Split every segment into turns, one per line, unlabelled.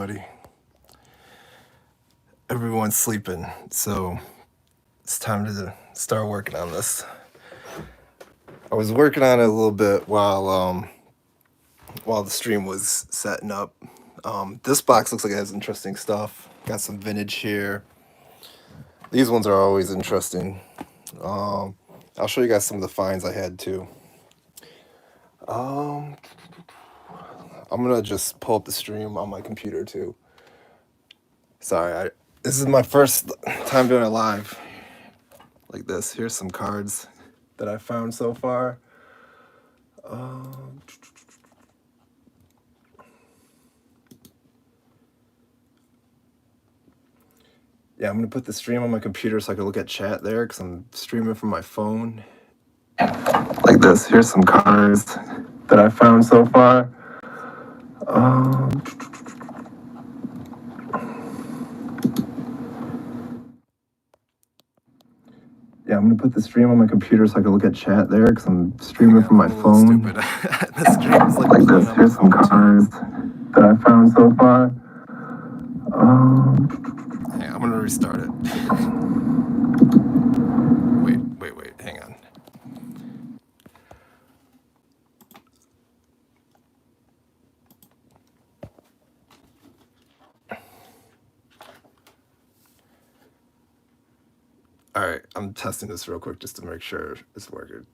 Buddy. Everyone's sleeping, so it's time to start working on this. I was working on it a little bit while the stream was setting up. This box looks like it has interesting stuff. Got some vintage here. These ones are always interesting. I'll show you guys some of the finds I had too. I'm gonna just pull up the stream on my computer too. Sorry, this is my first time doing it live like this. Here's some cards that I found so far. Yeah, I'm gonna put the stream on my computer so I can look at chat there because I'm streaming from my phone. Like this. Here's some cards that I found so far. Yeah, I'm gonna put the stream on my computer so I can look at chat there because I'm streaming from my phone. Stupid. The stream's like this. Here's some cards that I found so far. Yeah, I'm gonna restart it. Wait, hang on. All right, I'm testing this real quick just to make sure it's working.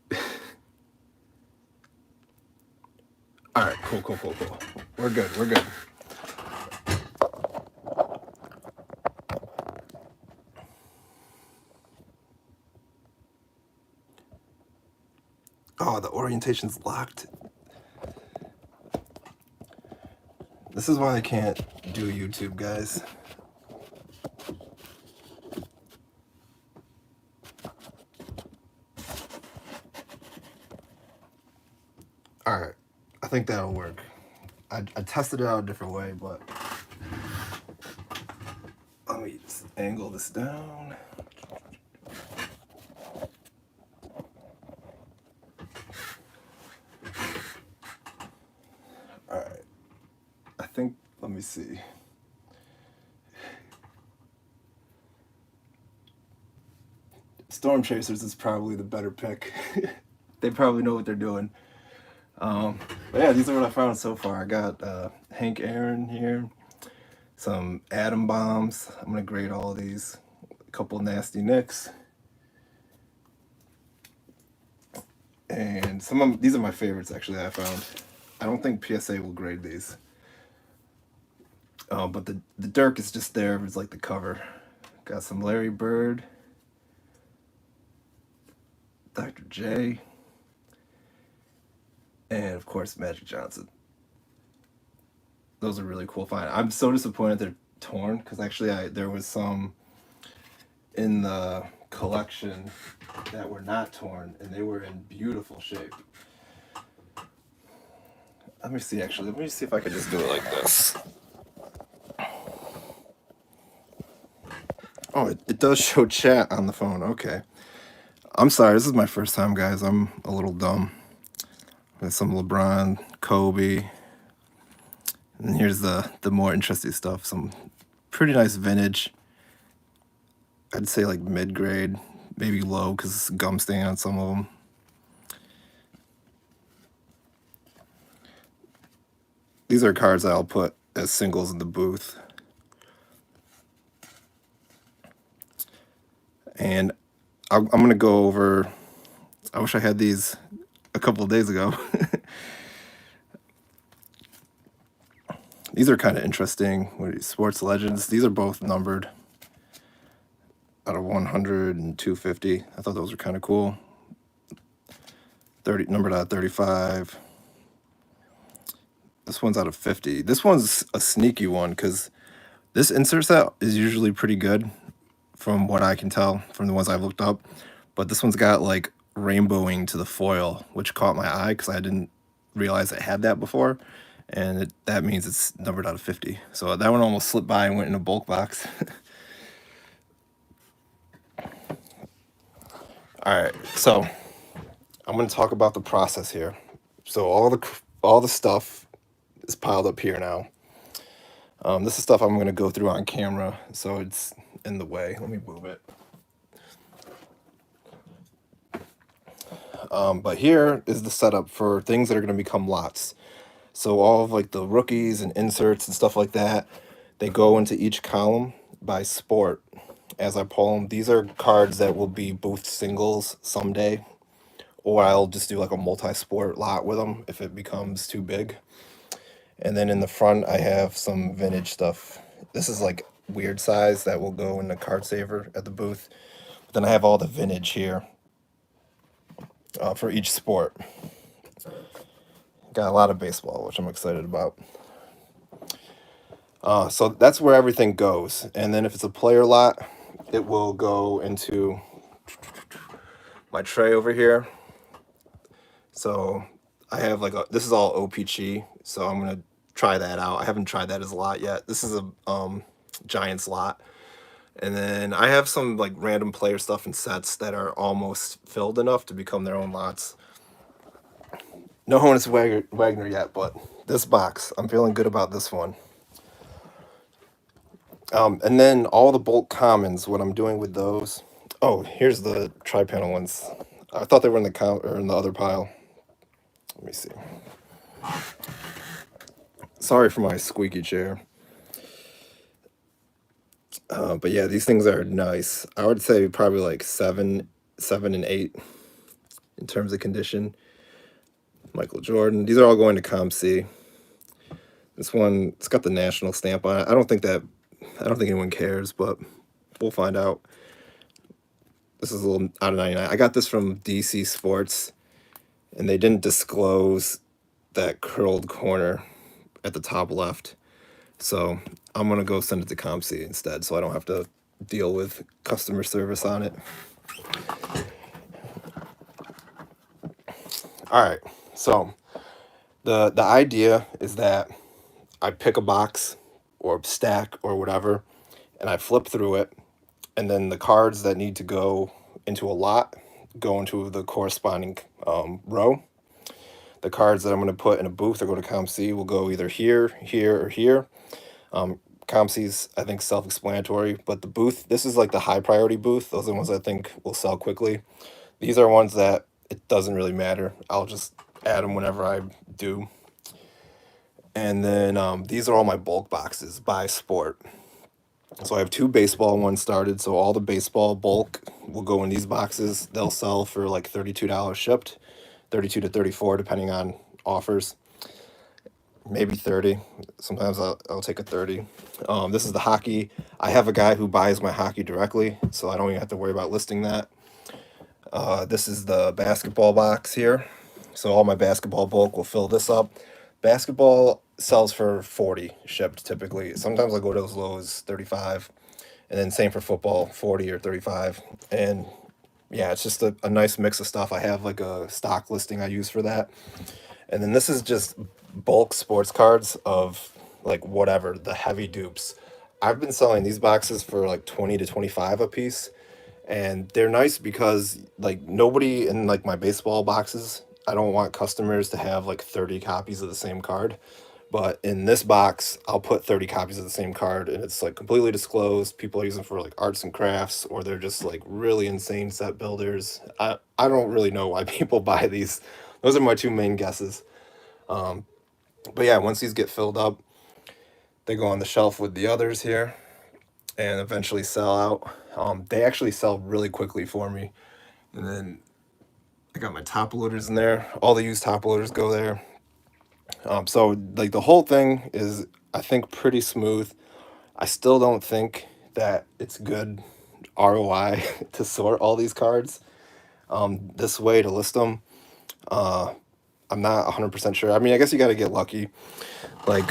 All right, cool. We're good. Oh, the orientation's locked. This is why I can't do YouTube, guys. All right, I think that'll work. I tested it out a different way, but let me just angle this down. All right, I think, let me see. Storm Chasers is probably the better pick. They probably know what they're doing. But yeah, these are what I found so far. I got Hank Aaron here, some Atom Bombs. I'm gonna grade all of these. A couple Nasty Nicks. And some of these are my favorites actually that I found. I don't think PSA will grade these. But the Dirk is just there. It's like the cover. Got some Larry Bird, Dr. J, and of course Magic Johnson. Those are really cool finds. I'm so disappointed they're torn because actually there was some in the collection that were not torn and they were in beautiful shape. Let me see if I could just do it like this. Oh, it does show chat on the phone. Okay. I'm sorry, this is my first time, guys. I'm a little dumb. There's some LeBron, Kobe. And here's the more interesting stuff. Some pretty nice vintage. I'd say like mid-grade, maybe low because it's gum stain on some of them. These are cards that I'll put as singles in the booth. And I'm going to go over, I wish I had these a couple of days ago. These are kind of interesting. What are these? Sports Legends. These are both numbered out of 100 and 250. I thought those were kind of cool. Numbered out of 35. This one's out of 50. This one's a sneaky one because this insert set is usually pretty good from what I can tell from the ones I've looked up. But this one's got like rainbowing to the foil, which caught my eye because I didn't realize it had that before. And that means it's numbered out of 50. So that one almost slipped by and went in a bulk box. All right, so I'm going to talk about the process here. So all the stuff is piled up here now. This is stuff I'm going to go through on camera, so it's in the way. Let me move it. But here is the setup for things that are going to become lots. So all of like the rookies and inserts and stuff like that, they go into each column by sport as I pull them. These are cards that will be booth singles someday, or I'll just do like a multi-sport lot with them if it becomes too big. And then in the front, I have some vintage stuff. This is like weird size that will go in the card saver at the booth. But then I have all the vintage here for each sport. Got a lot of baseball, which I'm excited about. So that's where everything goes. And then if it's a player lot, it will go into my tray over here. So I have like this is all OPG, so I'm gonna try that out. I haven't tried that as a lot yet. This is a Giants lot. And then I have some like random player stuff and sets that are almost filled enough to become their own lots. No Honus Wagner yet, but this box, I'm feeling good about this one. And then all the bulk commons, what I'm doing with those. Oh, here's the tri-panel ones. I thought they were in the or in the other pile. Let me see. Sorry for my squeaky chair. But yeah, these things are nice. I would say probably like 7 and 8 in terms of condition. Michael Jordan. These are all going to COMC. This one, it's got the national stamp on it. I don't think anyone cares, but we'll find out. This is a little out of 99. I got this from DC Sports, and they didn't disclose that curled corner at the top left. So I'm going to go send it to COMC instead, so I don't have to deal with customer service on it. All right, so the idea is that I pick a box or stack or whatever, and I flip through it, and then the cards that need to go into a lot go into the corresponding row. The cards that I'm going to put in a booth or go to COMC will go either here, here, or here. COMC's, I think, self-explanatory, but the booth, this is like the high priority booth. Those are the ones I think will sell quickly. These are ones that it doesn't really matter. I'll just add them whenever I do. And then these are all my bulk boxes by sport. So I have 2 baseball ones started. So all the baseball bulk will go in these boxes. They'll sell for like $32 shipped, 32 to 34 depending on offers. Maybe 30. Sometimes I'll take a 30. This is the hockey. I have a guy who buys my hockey directly, so I don't even have to worry about listing that. This is the basketball box here. So all my basketball bulk will fill this up. Basketball sells for 40 shipped typically. Sometimes I go to as low as 35. And then same for football, 40 or 35. And yeah, it's just a nice mix of stuff. I have like a stock listing I use for that. And then this is just bulk sports cards of like whatever, the heavy dupes. I've been selling these boxes for like 20 to 25 a piece. And they're nice because like nobody in like my baseball boxes, I don't want customers to have like 30 copies of the same card. But in this box, I'll put 30 copies of the same card and it's like completely disclosed. People are using for like arts and crafts, or they're just like really insane set builders. I don't really know why people buy these. Those are my 2 main guesses. But yeah, once these get filled up, they go on the shelf with the others here and eventually sell out. They actually sell really quickly for me. And then I got my top loaders in there. All the used top loaders go there. So like the whole thing is, I think, pretty smooth. I still don't think that it's good ROI to sort all these cards this way to list them. I'm not 100% sure. I mean, I guess you got to get lucky. Like,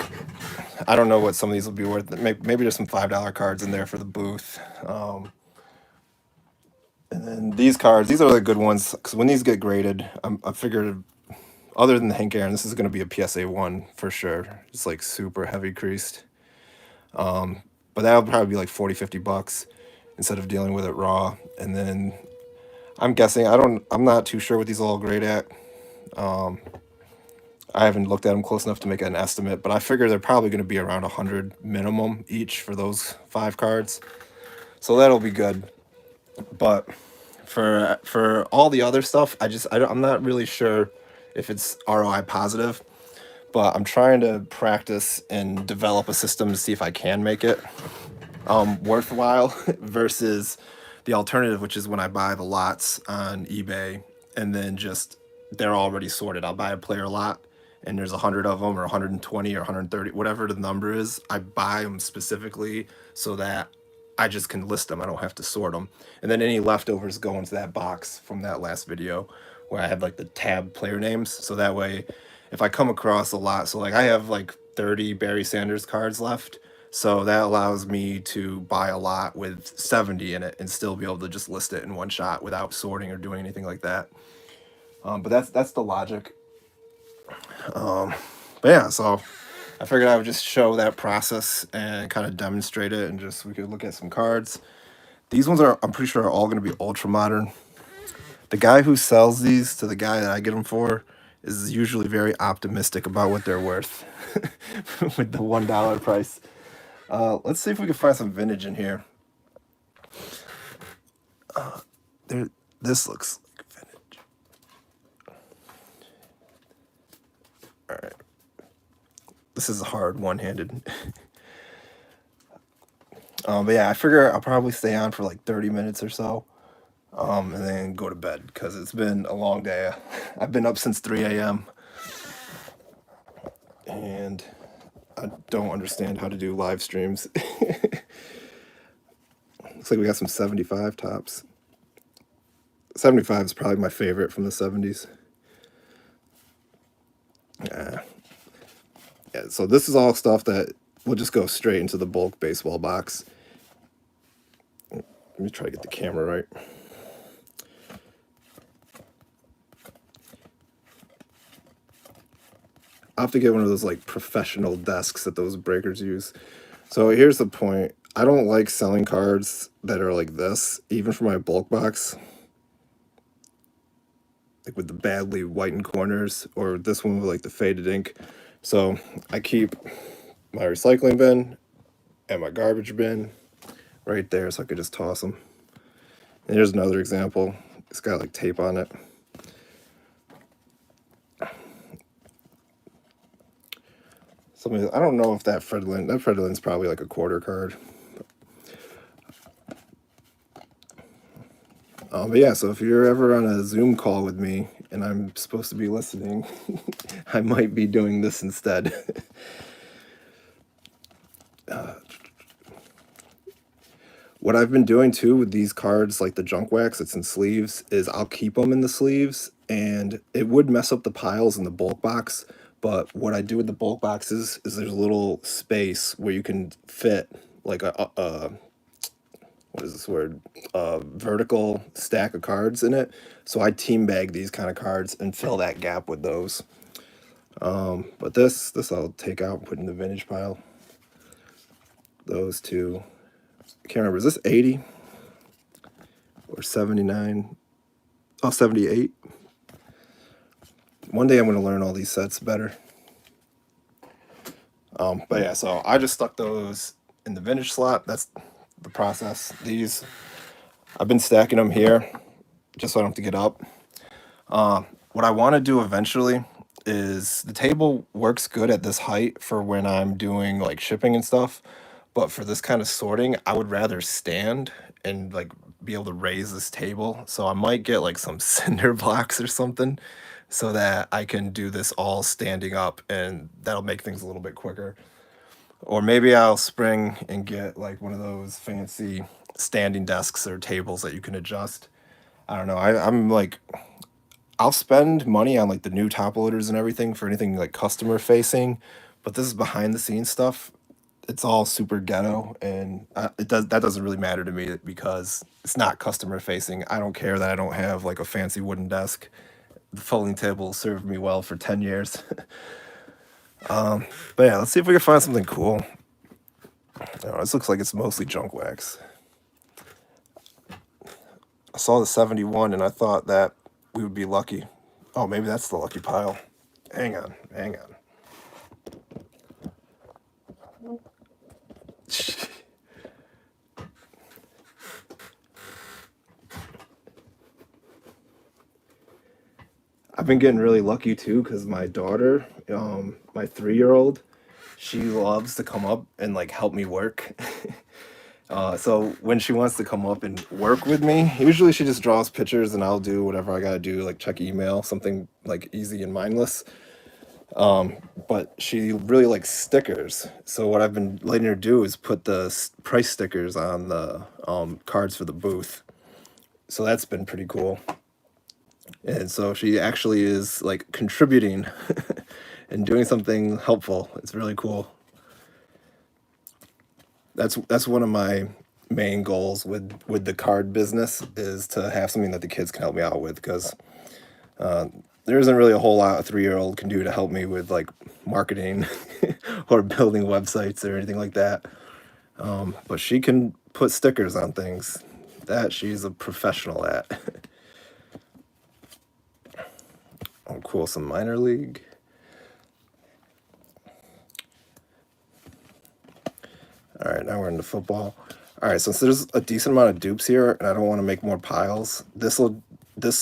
I don't know what some of these will be worth. Maybe there's some $5 cards in there for the booth. And then these cards, these are the good ones, because when these get graded, I figured, other than the Hank Aaron, this is going to be a PSA 1 for sure. It's like super heavy creased. But that'll probably be like 40, $50 instead of dealing with it raw. And then I'm guessing, I'm not too sure what these will all grade at. I haven't looked at them close enough to make an estimate, but I figure they're probably going to be around 100 minimum each for those 5 cards. So that'll be good. But for all the other stuff, I'm not really sure if it's ROI positive, but I'm trying to practice and develop a system to see if I can make it worthwhile versus the alternative, which is when I buy the lots on eBay and then just they're already sorted. I'll buy a player lot and there's 100 of them or 120 or 130, whatever the number is. I buy them specifically so that I just can list them. I don't have to sort them. And then any leftovers go into that box from that last video where I had like the tab player names. So that way, if I come across a lot, so like I have like 30 Barry Sanders cards left. So that allows me to buy a lot with 70 in it and still be able to just list it in one shot without sorting or doing anything like that. But that's the logic. But yeah, so I figured I would just show that process and kind of demonstrate it, and just we could look at some cards. These ones I'm pretty sure are all going to be ultra modern. The guy who sells these to the guy that I get them for is usually very optimistic about what they're worth with the $1 price. Let's see if we can find some vintage in here. This looks like vintage. All right. This is a hard one-handed. But yeah, I figure I'll probably stay on for like 30 minutes or so, and then go to bed because it's been a long day. I've been up since 3 a.m. and I don't understand how to do live streams. Looks like we got some 75 tops. 75 is probably my favorite from the 70s. Yeah, so this is all stuff that will just go straight into the bulk baseball box. Let me try to get the camera right. I'll have to get one of those like professional desks that those breakers use. So here's the point. I don't like selling cards that are like this, even for my bulk box. Like with the badly whitened corners, or this one with like the faded ink. So I keep my recycling bin and my garbage bin right there so I could just toss them. And here's another example. It's got like tape on it. I don't know if that Fredlin's probably like a quarter card. But yeah, so if you're ever on a Zoom call with me and I'm supposed to be listening, I might be doing this instead. What I've been doing too with these cards, like the junk wax that's in sleeves, is I'll keep them in the sleeves, and it would mess up the piles in the bulk box. But what I do with the bulk boxes is there's a little space where you can fit like a what is this word? A vertical stack of cards in it. So I team bag these kind of cards and fill that gap with those. But this I'll take out and put in the vintage pile. Those two. I can't remember, is this 80 or 79? Oh, 78. One day I'm going to learn all these sets better. But yeah, so I just stuck those in the vintage slot. That's the process. These, I've been stacking them here just so I don't have to get up. What I want to do eventually is, the table works good at this height for when I'm doing like shipping and stuff. But for this kind of sorting, I would rather stand and like be able to raise this table. So I might get like some cinder blocks or something so that I can do this all standing up, and that'll make things a little bit quicker. Or maybe I'll spring and get like one of those fancy standing desks or tables that you can adjust. I don't know. I'm like, I'll spend money on like the new top loaders and everything for anything like customer facing, but this is behind the scenes stuff. It's all super ghetto, and that doesn't really matter to me because it's not customer facing. I don't care that I don't have like a fancy wooden desk. The folding table served me well for 10 years. But yeah, let's see if we can find something cool. Oh, this looks like it's mostly junk wax. I saw the 71 and I thought that we would be lucky. Oh, maybe that's the lucky pile. Hang on, hang on. I've been getting really lucky too because my daughter, my 3-year-old, she loves to come up and like help me work. So when she wants to come up and work with me, usually she just draws pictures and I'll do whatever I gotta do, like check email, something like easy and mindless. But she really likes stickers. So what I've been letting her do is put the price stickers on the cards for the booth. So that's been pretty cool. And so she actually is like contributing and doing something helpful. It's really cool. That's one of my main goals with the card business is to have something that the kids can help me out with because there isn't really a whole lot a 3-year-old can do to help me with like marketing or building websites or anything like that. But she can put stickers on things that she's a professional at. Oh, cool. Some minor league. All right, now we're into football. All right, so there's a decent amount of dupes here, and I don't want to make more piles. This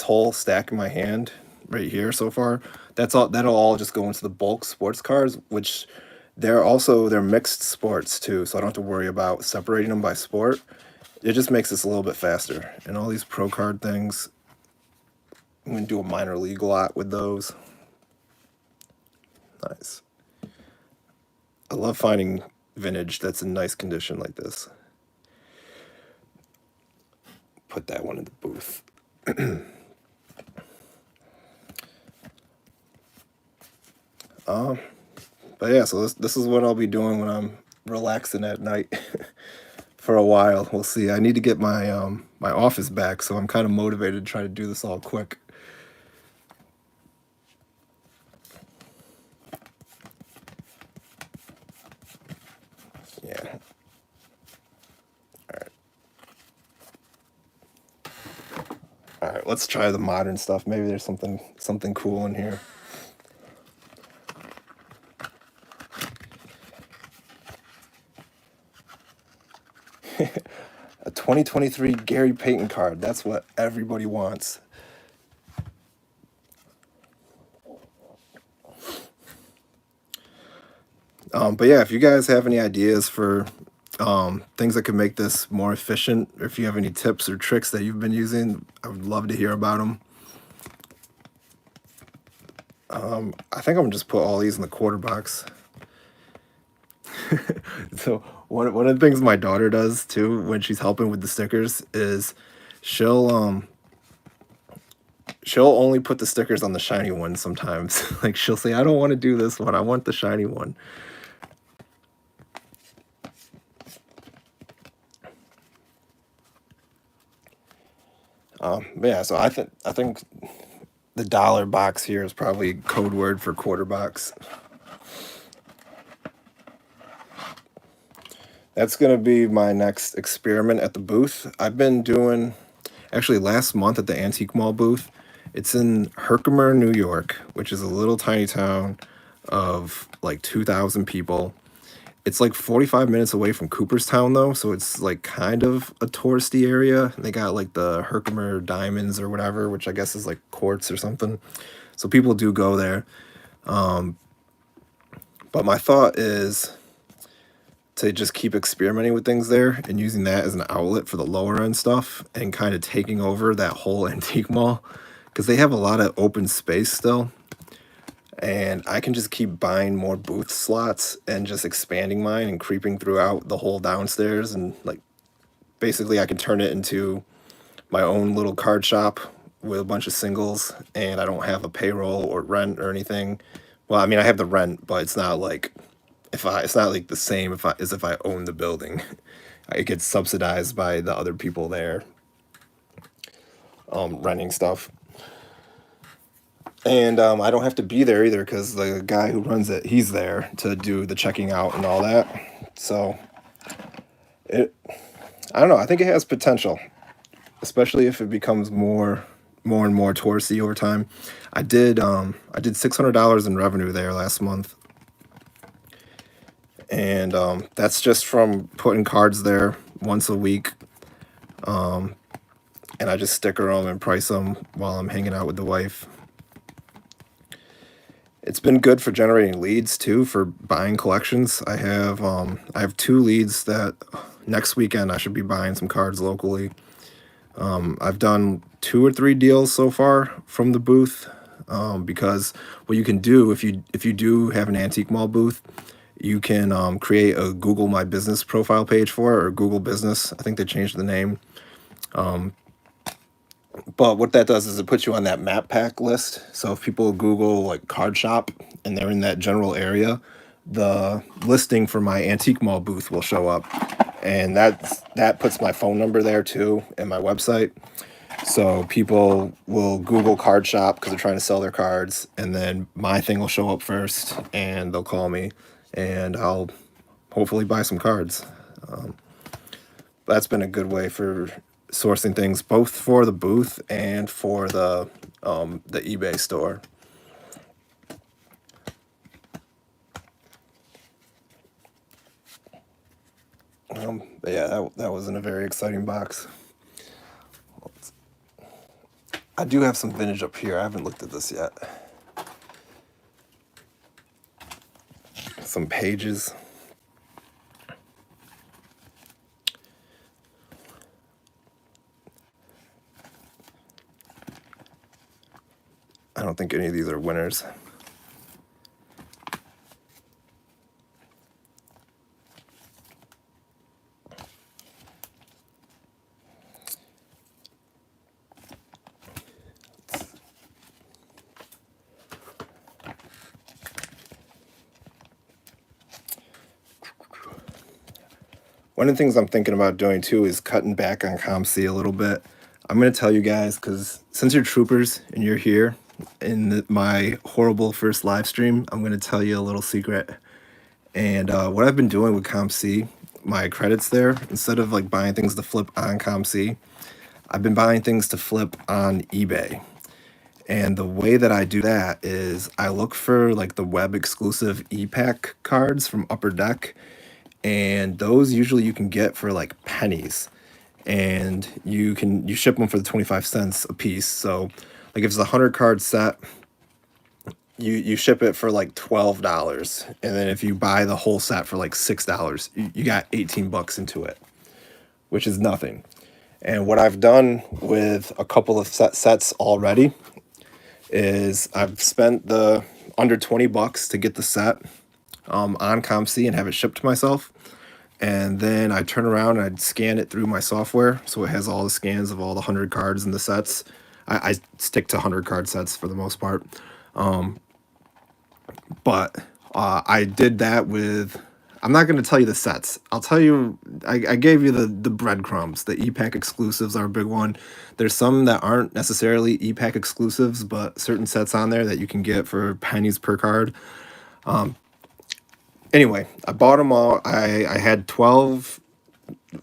whole stack in my hand right here so far, that'll all just go into the bulk sports cards, which they're mixed sports too, so I don't have to worry about separating them by sport. It just makes this a little bit faster. And all these pro card things, I'm gonna do a minor league a lot with those. Nice. I love finding vintage that's in nice condition like this. Put that one in the booth. But yeah, so this is what I'll be doing when I'm relaxing at night for a while. We'll see. I need to get my office back, so I'm kind of motivated to try to do this all quick. Yeah. All right, let's try the modern stuff. Maybe there's something cool in here. A 2023 Gary Payton card. That's what everybody wants. But yeah, if you guys have any ideas for things that could make this more efficient, or if you have any tips or tricks that you've been using, I would love to hear about them. I think I'm gonna just put all these in the quarter box. So one of the things my daughter does too when she's helping with the stickers is she'll she'll only put the stickers on the shiny ones sometimes. Like she'll say, I don't want to do this one, I want the shiny one. But yeah, so I think the dollar box here is probably code word for quarter box. That's gonna be my next experiment at the booth. I've been doing actually last month at the Antique Mall booth. It's in Herkimer, New York, which is a little tiny town of like 2,000 people. It's like 45 minutes away from Cooperstown though, so it's like kind of a touristy area. They got like the Herkimer Diamonds or whatever, which I guess is like quartz or something. So people do go there. But my thought is to just keep experimenting with things there and using that as an outlet for the lower end stuff and kind of taking over that whole antique mall because they have a lot of open space still. And I can just keep buying more booth slots and just expanding mine and creeping throughout the whole downstairs. And like basically, I can turn it into my own little card shop with a bunch of singles, and I don't have a payroll or rent or anything. Well, I mean, I have the rent, but it's not like it's not like the same as if I own the building. It gets subsidized by the other people there renting stuff. And I don't have to be there either because the guy who runs it, he's there to do the checking out and all that. So it, I don't know. I think it has potential, especially if it becomes more more and more touristy over time. I did $600 in revenue there last month, and that's just from putting cards there once a week, and I just sticker them and price them while I'm hanging out with the wife. It's been good for generating leads too for buying collections. I have 2 leads that next weekend I should be buying some cards locally. I've done 2 or 3 deals so far from the booth, because what you can do if you do have an antique mall booth, you can create a Google My Business profile page for it, or Google Business. I think they changed the name. But what that does is it puts you on that map pack list. So if people Google like card shop and they're in that general area, the listing for my antique mall booth will show up. And that puts my phone number there too and my website. So people will Google card shop because they're trying to sell their cards, and then my thing will show up first, and they'll call me, and I'll hopefully buy some cards. That's been a good way for sourcing things, both for the booth and for the eBay store. But yeah, that wasn't a very exciting box. I do have some vintage up here. I haven't looked at this yet. Some pages. I don't think any of these are winners. One of the things I'm thinking about doing too is cutting back on ComC a little bit. I'm going to tell you guys, because since you're troopers and you're here in my horrible first live stream, I'm going to tell you a little secret. And what I've been doing with ComC, my credits there, instead of like buying things to flip on ComC, I've been buying things to flip on eBay. And the way that I do that is I look for like the web exclusive e-pack cards from Upper Deck, and those usually you can get for like pennies, and you ship them for the 25 cents a piece. So like if it's a 100 card set, you ship it for like $12, and then if you buy the whole set for like $6, you got 18 bucks into it, which is nothing. And what I've done with a couple of sets already is I've spent the under 20 bucks to get the set on ComC and have it shipped to myself. And then I turn around and I'd scan it through my software, so it has all the scans of all the 100 cards in the sets. I stick to 100 card sets for the most part. But I did that with, I'm not going to tell you the sets. I'll tell you, I gave you the breadcrumbs. The e-pack exclusives are a big one. There's some that aren't necessarily e-pack exclusives, but certain sets on there that you can get for pennies per card. Anyway, I bought them all. I had 12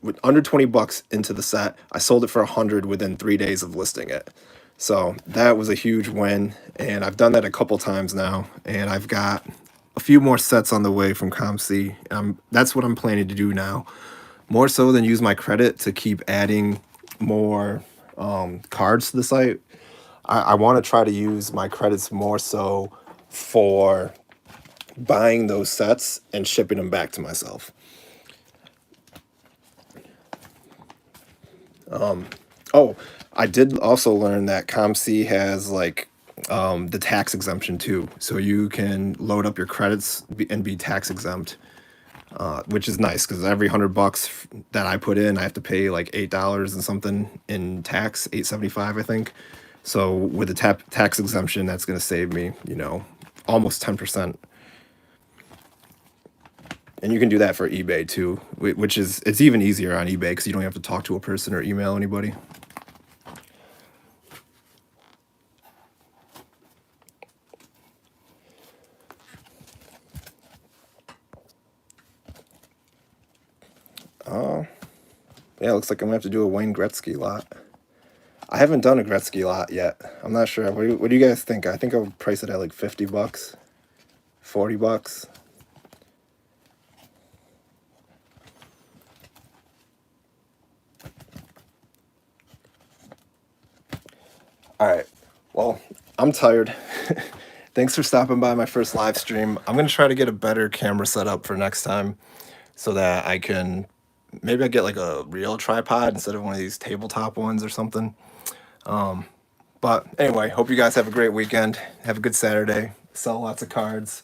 with under 20 bucks into the set. I sold it for 100 within 3 days of listing it. So that was a huge win, and I've done that a couple times now, and I've got a few more sets on the way from ComC. That's what I'm planning to do now, more so than use my credit to keep adding more cards to the site. I want to try to use my credits more so for buying those sets and shipping them back to myself. Oh, I did also learn that ComC has like the tax exemption too, so you can load up your credits and be tax exempt, which is nice because every 100 bucks that I put in, I have to pay like $8 and something in tax, 8.75 I think. So with the tax exemption, that's going to save me, almost 10%. And you can do that for eBay too, which is, it's even easier on eBay because you don't have to talk to a person or email anybody. Yeah, looks like I'm gonna have to do a Wayne Gretzky lot. I haven't done a Gretzky lot yet. I'm not sure. What do you guys think? I think I would price it at like 50 bucks, 40 bucks. All right. Well, I'm tired. Thanks for stopping by my first live stream. I'm going to try to get a better camera setup for next time so that I can maybe I get like a real tripod instead of one of these tabletop ones or something. But anyway, hope you guys have a great weekend. Have a good Saturday. Sell lots of cards.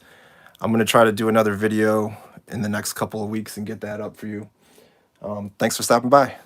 I'm going to try to do another video in the next couple of weeks and get that up for you. Thanks for stopping by.